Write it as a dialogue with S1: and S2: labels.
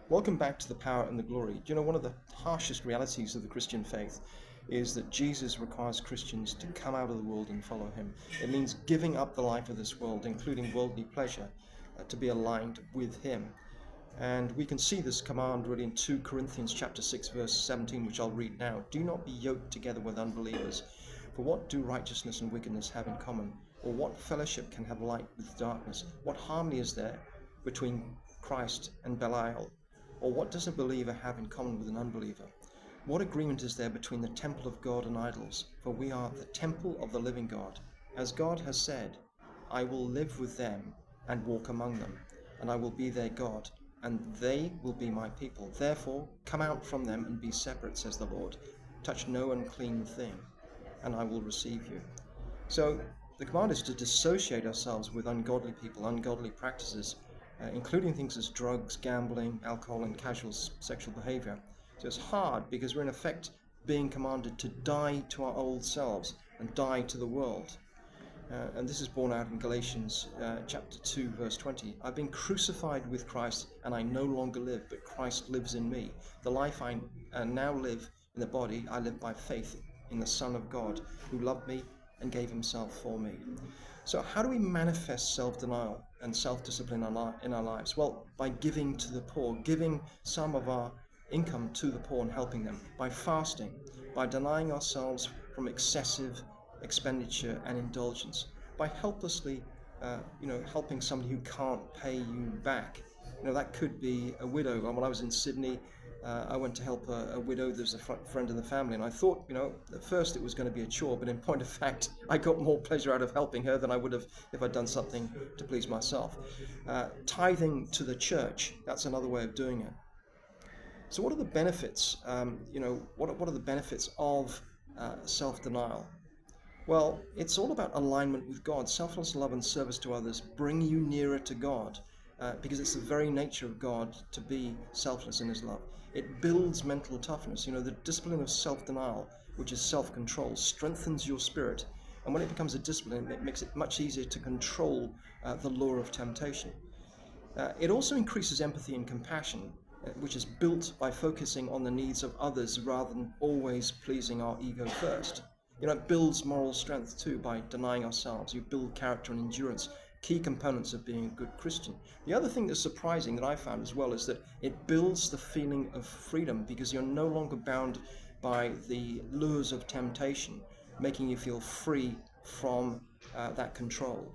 S1: Welcome back to the power and the glory. Do you know one of the harshest realities of the Christian faith is that Jesus requires Christians to come out of the world and follow him. It means giving up the life of this world, including worldly pleasure, to be aligned with him. And we can see this command really in 2 Corinthians chapter 6 verse 17, which I'll read now. Do not be yoked together with unbelievers. For what do righteousness and wickedness have in common? Or what fellowship can have light with darkness? What harmony is there between Christ and Belial? Or what does a believer have in common with an unbeliever? What agreement is there between the temple of God and idols? For we are the temple of the living God. As God has said, I will live with them and walk among them, and I will be their God, and they will be my people. Therefore, come out from them and be separate, says the Lord. Touch no unclean thing, and I will receive you. So the command is to dissociate ourselves with ungodly people, ungodly practices, including things as drugs, gambling, alcohol, and casual sexual behavior. So it's hard because we're in effect being commanded to die to our old selves and die to the world. And this is borne out in Galatians chapter 2, verse 20. I've been crucified with Christ, and I no longer live, but Christ lives in me. The life I now live in the body, I live by faith in the Son of God, who loved me and gave himself for me. So how do we manifest self-denial and self-discipline in our lives? Well, by giving to the poor, giving some of our income to the poor and helping them, by fasting, by denying ourselves from excessive expenditure and indulgence, by helplessly helping somebody who can't pay you back. That could be a widow. When I was in Sydney, I went to help a widow. There's a friend in the family, and I thought, at first it was going to be a chore, but in point of fact, I got more pleasure out of helping her than I would have if I'd done something to please myself. Tithing to the church, that's another way of doing it. So what are the benefits? What are the benefits of self-denial? Well, it's all about alignment with God. Selfless love and service to others bring you nearer to God, because it's the very nature of God to be selfless in his love. It builds mental toughness. The discipline of self-denial, which is self-control, strengthens your spirit. And when it becomes a discipline, it makes it much easier to control the lure of temptation. It also increases empathy and compassion, which is built by focusing on the needs of others rather than always pleasing our ego first. It builds moral strength too by denying ourselves. You build character and endurance, key components of being a good Christian. The other thing that's surprising that I found as well is that it builds the feeling of freedom because you're no longer bound by the lures of temptation, making you feel free from that control.